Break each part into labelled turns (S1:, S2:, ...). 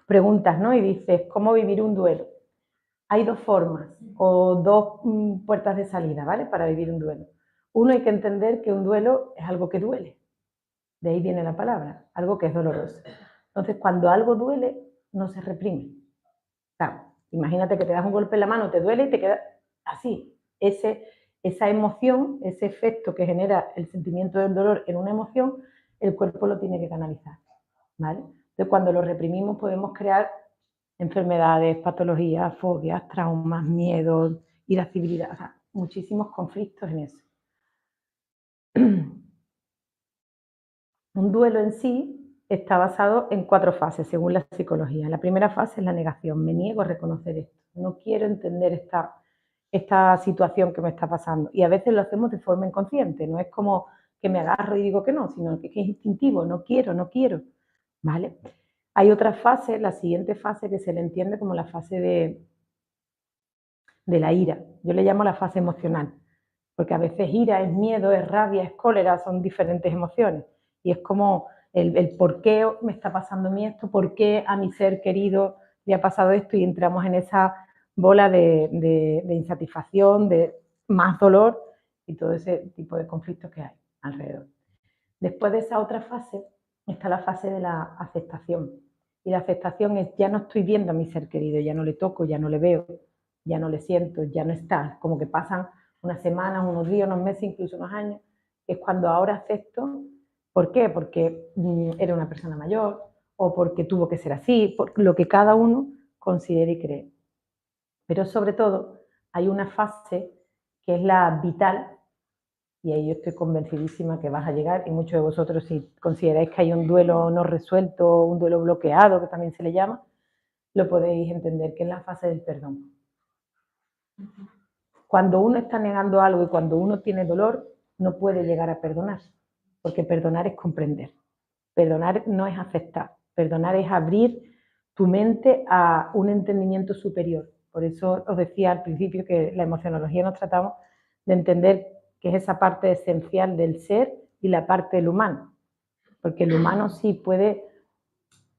S1: preguntas, ¿no? Y dices, ¿cómo vivir un duelo? Hay dos formas o dos puertas de salida, ¿vale? Para vivir un duelo. Uno, hay que entender que un duelo es algo que duele. De ahí viene la palabra, algo que es doloroso. Entonces, cuando algo duele, no se reprime. O sea, imagínate que te das un golpe en la mano, te duele y te queda así. Esa emoción, ese efecto que genera el sentimiento del dolor en una emoción, el cuerpo lo tiene que canalizar, ¿vale? Entonces, cuando lo reprimimos podemos crear enfermedades, patologías, fobias, traumas, miedos, irascibilidad, o sea, muchísimos conflictos en eso. Un duelo en sí está basado en 4 fases, según la psicología. La primera fase es la negación. Me niego a reconocer esto. No quiero entender esta situación que me está pasando. Y a veces lo hacemos de forma inconsciente. No es como que me agarro y digo que no, sino que es instintivo. No quiero, no quiero. ¿Vale? Hay otra fase, la siguiente fase, que se le entiende como la fase de la ira. Yo le llamo la fase emocional. Porque a veces ira es miedo, es rabia, es cólera, son diferentes emociones. Y es como el por qué me está pasando a mí esto, por qué a mi ser querido le ha pasado esto, y entramos en esa bola de insatisfacción, de más dolor y todo ese tipo de conflictos que hay alrededor. Después de esa otra fase está la fase de la aceptación. Y la aceptación es, ya no estoy viendo a mi ser querido, ya no le toco, ya no le veo, ya no le siento, ya no está. Como que pasan unas semanas, unos días, unos meses, incluso unos años. Es cuando ahora acepto. ¿Por qué? Porque era una persona mayor o porque tuvo que ser así, por lo que cada uno considere y cree. Pero sobre todo hay una fase que es la vital, y ahí yo estoy convencidísima que vas a llegar, y muchos de vosotros, si consideráis que hay un duelo no resuelto, un duelo bloqueado, que también se le llama, lo podéis entender, que es la fase del perdón. Cuando uno está negando algo y cuando uno tiene dolor, no puede llegar a perdonar, porque perdonar es comprender. Perdonar no es aceptar, perdonar es abrir tu mente a un entendimiento superior. Por eso os decía al principio que la emocionología nos tratamos de entender que es esa parte esencial del ser y la parte del humano. Porque el humano sí puede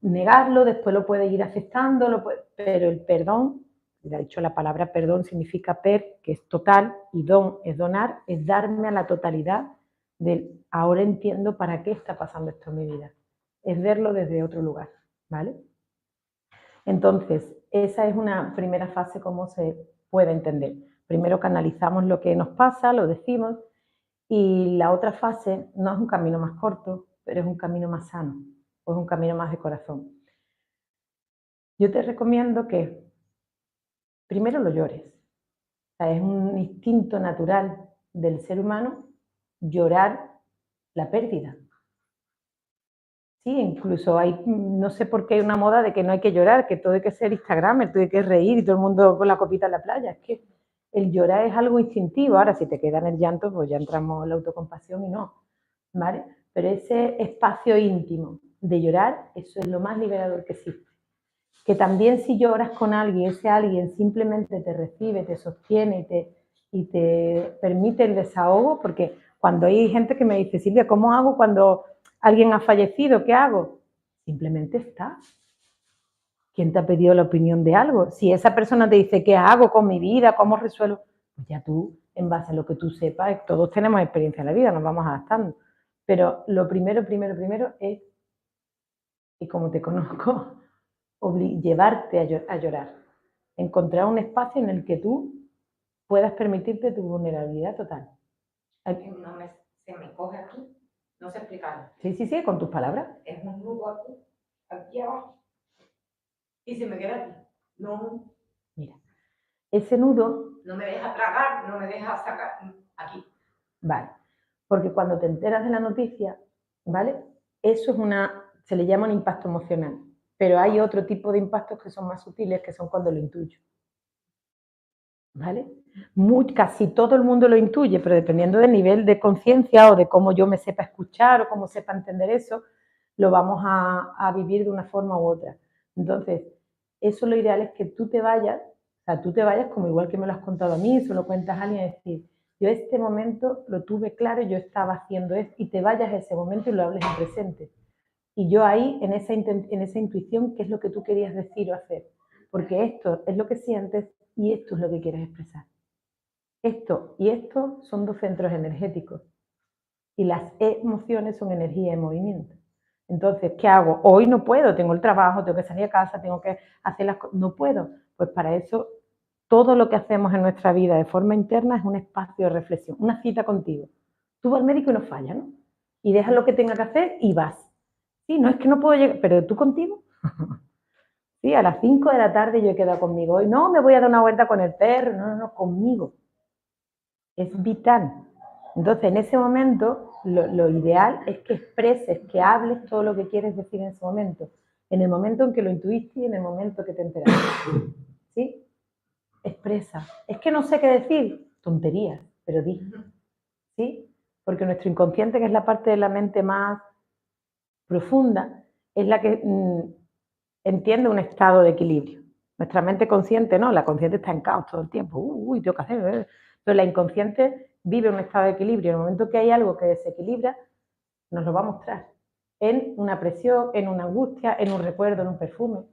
S1: negarlo, después lo puede ir aceptando, pero el perdón, de hecho la palabra perdón significa per, que es total, y don es donar, es darme a la totalidad del ahora entiendo para qué está pasando esto en mi vida. Es verlo desde otro lugar, ¿vale? Entonces, esa es una primera fase, como se puede entender. Primero canalizamos lo que nos pasa, lo decimos, y la otra fase no es un camino más corto, pero es un camino más sano, o es un camino más de corazón. Yo te recomiendo que primero lo llores. O sea, es un instinto natural del ser humano llorar la pérdida. Sí, incluso hay, no sé por qué hay una moda de que no hay que llorar, que todo hay que ser instagramer, todo hay que reír y todo el mundo con la copita en la playa. Es que el llorar es algo instintivo. Ahora, si te queda en el llanto, pues ya entramos en la autocompasión y no, ¿vale? Pero ese espacio íntimo de llorar, eso es lo más liberador que existe. Que también si lloras con alguien, ese alguien simplemente te recibe, te sostiene y te permite el desahogo, porque cuando hay gente que me dice, Silvia, ¿cómo hago cuando alguien ha fallecido? ¿Qué hago? Simplemente estás. ¿Quién te ha pedido la opinión de algo? Si esa persona te dice, ¿qué hago con mi vida? ¿Cómo resuelvo? Pues ya tú, en base a lo que tú sepas, todos tenemos experiencia en la vida, nos vamos adaptando. Pero lo primero es, y como te conozco, llevarte a llorar. Encontrar un espacio en el que tú puedas permitirte tu vulnerabilidad total.
S2: Se me coge aquí, no sé explicarlo.
S1: Sí, con tus palabras.
S2: Es un nudo aquí abajo, y se me queda aquí. No.
S1: Mira, ese nudo...
S2: No me deja tragar, no me deja sacar aquí.
S1: Vale, porque cuando te enteras de la noticia, ¿vale? Eso es se le llama un impacto emocional, pero hay otro tipo de impactos que son más sutiles, que son cuando lo intuyo. ¿Vale? Casi todo el mundo lo intuye, pero dependiendo del nivel de conciencia o de cómo yo me sepa escuchar o cómo sepa entender eso, lo vamos a vivir de una forma u otra. Entonces, eso lo ideal es que tú te vayas, o sea, tú te vayas como igual que me lo has contado a mí, se lo cuentas a alguien, es decir, yo este momento lo tuve claro, yo estaba haciendo esto, y te vayas a ese momento y lo hables en presente. Y yo ahí, en esa intuición, ¿qué es lo que tú querías decir o hacer? Porque esto es lo que sientes y esto es lo que quieres expresar. Esto y esto son dos centros energéticos y las emociones son energía en movimiento. Entonces, ¿qué hago? Hoy no puedo, tengo el trabajo, tengo que salir a casa, tengo que hacer las cosas, no puedo. Pues para eso, todo lo que hacemos en nuestra vida de forma interna es un espacio de reflexión, una cita contigo. Tú vas al médico y no falla, ¿no? Y dejas lo que tenga que hacer y vas. Sí, no es que no puedo llegar, pero tú contigo. Sí, a las 5 de la tarde yo he quedado conmigo. Hoy no me voy a dar una vuelta con el perro, no, conmigo. Es vital. Entonces, en ese momento, lo ideal es que expreses, que hables todo lo que quieres decir en ese momento. En el momento en que lo intuiste y en el momento que te enteraste. ¿Sí? Expresa. Es que no sé qué decir. Tonterías, pero di. ¿Sí? Porque nuestro inconsciente, que es la parte de la mente más profunda, es la que entiende un estado de equilibrio. Nuestra mente consciente, no, la consciente está en caos todo el tiempo. Uy, tengo que hacer. Pero la inconsciente vive un estado de equilibrio. En el momento que hay algo que desequilibra, nos lo va a mostrar. En una presión, en una angustia, en un recuerdo, en un perfume.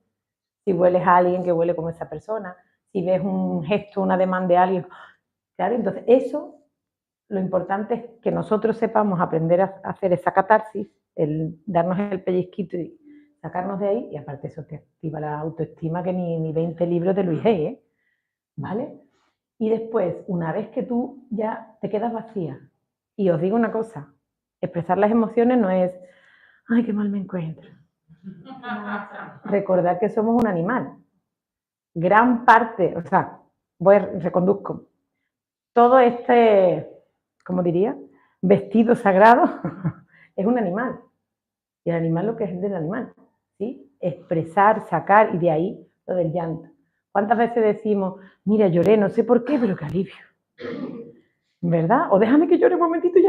S1: Si hueles a alguien que huele como esa persona, si ves un gesto, una demanda de alguien. Claro, entonces eso, lo importante es que nosotros sepamos aprender a hacer esa catarsis, el darnos el pellizquito y sacarnos de ahí, y aparte eso te activa la autoestima que ni 20 libros de Luis Hay, ¿eh? ¿Vale? Y después, una vez que tú ya te quedas vacía, y os digo una cosa, expresar las emociones no es, ay, qué mal me encuentro. Recordad que somos un animal. Gran parte, o sea, reconduzco, todo este, ¿cómo diría? Vestido sagrado es un animal. Y el animal lo que es del animal, ¿sí? Expresar, sacar, y de ahí lo del llanto. ¿Cuántas veces decimos, mira, lloré, no sé por qué, pero qué alivio? ¿Verdad? O déjame que llore un momentito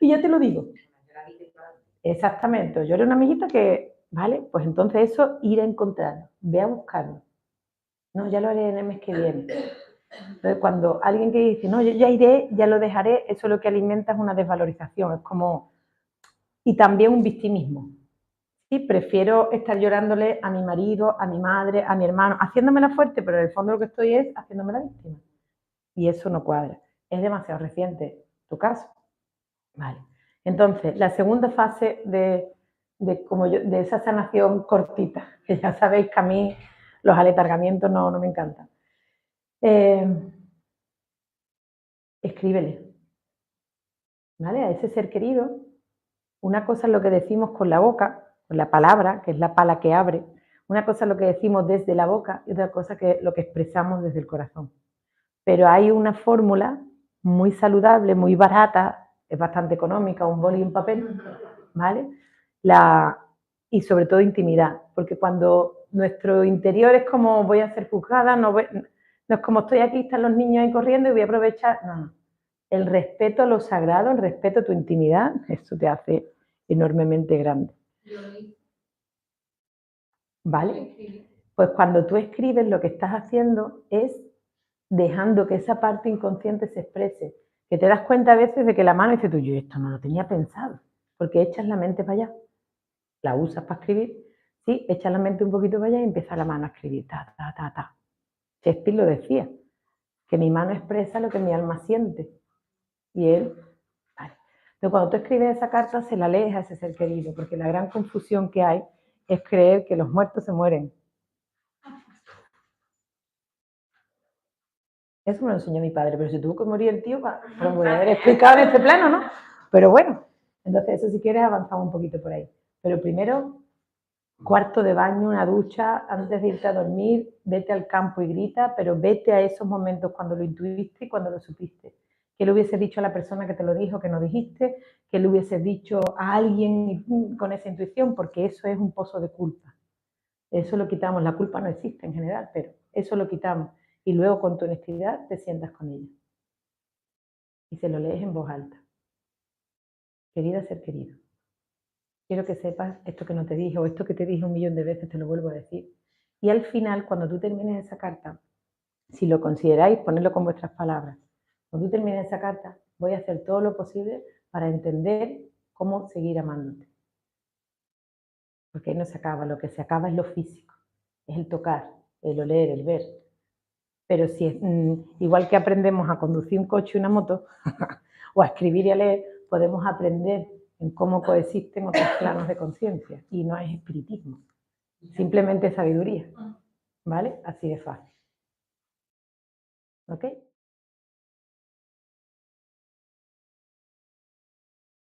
S1: y ya te lo digo. Exactamente, o llore una amiguita que, ¿vale? Pues entonces eso, ir a encontrarlo, ve a buscarlo. No, ya lo haré en el mes que viene. Entonces, cuando alguien que dice, no, yo ya iré, ya lo dejaré, eso lo que alimenta es una desvalorización, es como, y también un victimismo. Sí, prefiero estar llorándole a mi marido, a mi madre, a mi hermano, haciéndomela fuerte, pero en el fondo lo que estoy es haciéndome la víctima. Y eso no cuadra. Es demasiado reciente tu caso. Vale. Entonces, la segunda fase de esa sanación cortita, que ya sabéis que a mí los aletargamientos no me encantan. Escríbele, ¿vale? A ese ser querido. Una cosa es lo que decimos con la boca, con la palabra, que es la pala que abre. Una cosa es lo que decimos desde la boca y otra cosa es lo que expresamos desde el corazón. Pero hay una fórmula muy saludable, muy barata, es bastante económica, un boli y un papel, ¿vale? Y sobre todo intimidad, porque cuando nuestro interior es como voy a ser juzgada, no es como estoy aquí, están los niños ahí corriendo y voy a aprovechar, no. El respeto a lo sagrado, el respeto a tu intimidad, eso te hace enormemente grande. ¿Vale? Pues cuando tú escribes lo que estás haciendo es dejando que esa parte inconsciente se exprese, que te das cuenta a veces de que la mano dice tú, yo esto no lo tenía pensado, porque echas la mente para allá, la usas para escribir, sí, echas la mente un poquito para allá y empieza la mano a escribir, ta, ta, ta, ta. Shakespeare lo decía, que mi mano expresa lo que mi alma siente, y él, vale. Entonces cuando tú escribes esa carta se la lees a ese ser querido, porque la gran confusión que hay es creer que los muertos se mueren. Eso me lo enseñó mi padre, pero si tuvo que morir el tío, pues lo voy a haber explicado en este plano, ¿no? Pero bueno, entonces eso si quieres avanzamos un poquito por ahí. Pero primero, cuarto de baño, una ducha, antes de irte a dormir, vete al campo y grita, pero vete a esos momentos cuando lo intuiste y cuando lo supiste. ¿Qué le hubieses dicho a la persona que te lo dijo, que no dijiste? ¿Qué le hubieses dicho a alguien con esa intuición? Porque eso es un pozo de culpa. Eso lo quitamos. La culpa no existe en general, pero eso lo quitamos. Y luego con tu honestidad te sientas con ella. Y se lo lees en voz alta. Querida ser querido, quiero que sepas esto que no te dije o esto que te dije 1.000.000 de veces, te lo vuelvo a decir. Y al final, cuando tú termines esa carta, si lo consideráis, ponedlo con vuestras palabras. Cuando tú termines esa carta, voy a hacer todo lo posible para entender cómo seguir amándote. porque ahí no se acaba, lo que se acaba es lo físico, es el tocar, el oler, el ver. Pero si es, igual que aprendemos a conducir un coche y una moto, o a escribir y a leer, podemos aprender en cómo coexisten otros planos de conciencia, y no es espiritismo, simplemente sabiduría, ¿vale? Así de fácil. ¿Ok?